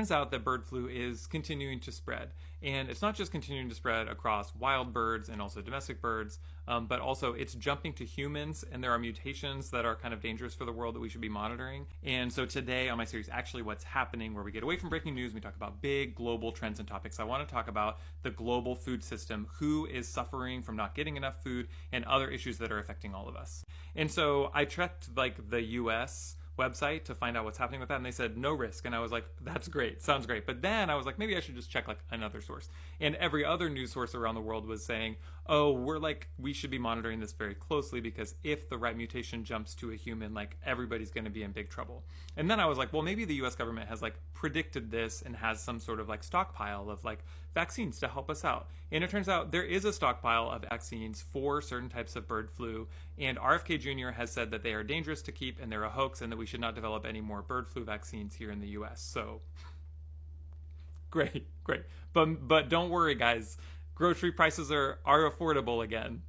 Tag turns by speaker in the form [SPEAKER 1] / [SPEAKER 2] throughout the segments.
[SPEAKER 1] Turns out that bird flu is continuing to spread. And it's not just continuing to spread across wild birds and also domestic birds, but also it's jumping to humans, and there are mutations that are kind of dangerous for the world that we should be monitoring. And so today on my series, Actually What's Happening, where we get away from breaking news, we talk about big global trends and topics. I want to talk about the global food system, who is suffering from not getting enough food, and other issues that are affecting all of us. And so I checked like the US website to find out what's happening with that, and they said no risk, and I was like, that's great, sounds great. But then I was like, maybe I should just check like another source, and every other news source around the world was saying, oh, we should be monitoring this very closely, because if the right mutation jumps to a human, like everybody's going to be in big trouble. And then I was like, well, maybe the US government has like predicted this and has some sort of like stockpile of like vaccines to help us out. And it turns out there is a stockpile of vaccines for certain types of bird flu, and RFK Jr. has said that they are dangerous to keep and they're a hoax, and that we should not develop any more bird flu vaccines here in the US. So great. But don't worry, guys. Grocery prices are affordable again.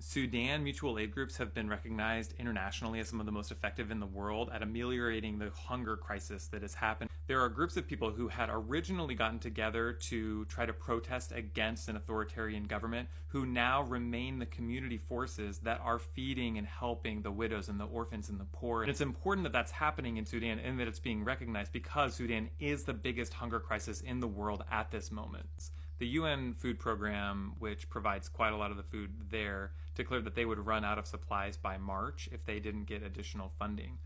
[SPEAKER 1] Sudan mutual aid groups have been recognized internationally as some of the most effective in the world at ameliorating the hunger crisis that has happened. There are groups of people who had originally gotten together to try to protest against an authoritarian government, who now remain the community forces that are feeding and helping the widows and the orphans and the poor. And it's important that that's happening in Sudan, and that it's being recognized, because Sudan is the biggest hunger crisis in the world at this moment. The UN Food Program, which provides quite a lot of the food there, declared that they would run out of supplies by March if they didn't get additional funding.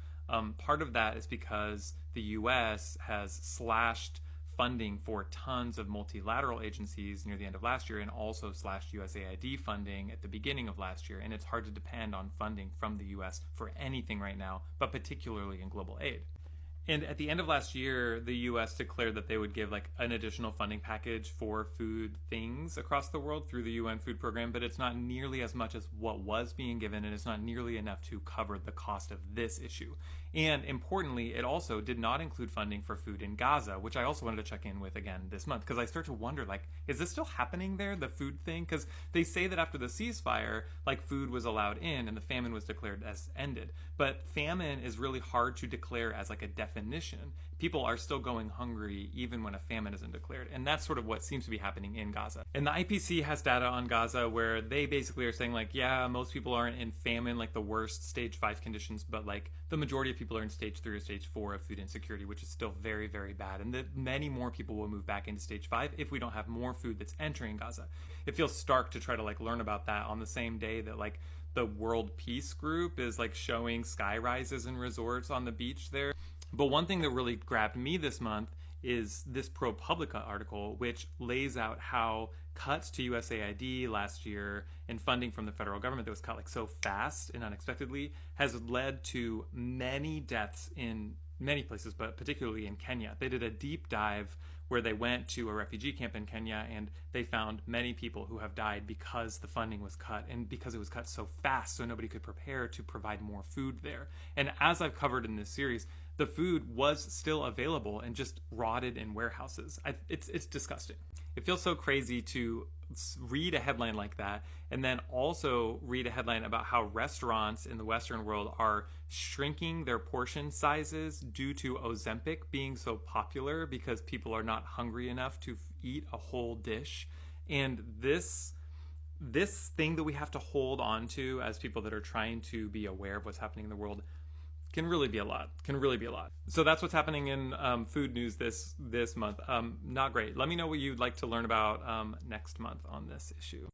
[SPEAKER 1] Part of that is because the US has slashed funding for tons of multilateral agencies near the end of last year, and also slashed USAID funding at the beginning of last year. And it's hard to depend on funding from the US for anything right now, but particularly in global aid. And at the end of last year, the US declared that they would give like an additional funding package for food things across the world through the UN Food Program, but it's not nearly as much as what was being given, and it's not nearly enough to cover the cost of this issue. And importantly, it also did not include funding for food in Gaza, which I also wanted to check in with again this month, because I start to wonder, like, is this still happening there, the food thing? Because they say that after the ceasefire, like, food was allowed in and the famine was declared as ended. But famine is really hard to declare as like a definition. People are still going hungry even when a famine isn't declared. And that's sort of what seems to be happening in Gaza. And the IPC has data on Gaza where they basically are saying like, yeah, most people aren't in famine, like the worst stage 5 conditions, but like the majority of people are in stage 3 or stage 4 of food insecurity, which is still very, very bad. And that many more people will move back into stage 5 if we don't have more food that's entering Gaza. It feels stark to try to like learn about that on the same day that like the World Peace Group is like showing sky rises in resorts on the beach there. But one thing that really grabbed me this month is this ProPublica article, which lays out how cuts to USAID last year and funding from the federal government that was cut like so fast and unexpectedly has led to many deaths in many places, but particularly in Kenya. They did a deep dive where they went to a refugee camp in Kenya, and they found many people who have died because the funding was cut, and because it was cut so fast so nobody could prepare to provide more food there. And as I've covered in this series, the food was still available and just rotted in warehouses. It's disgusting. It feels so crazy to read a headline like that, and then also read a headline about how restaurants in the Western world are shrinking their portion sizes due to Ozempic being so popular because people are not hungry enough to eat a whole dish. And this thing that we have to hold on to as people that are trying to be aware of what's happening in the world can really be a lot. So that's what's happening in food news this month. Not great. Let me know what you'd like to learn about next month on this issue.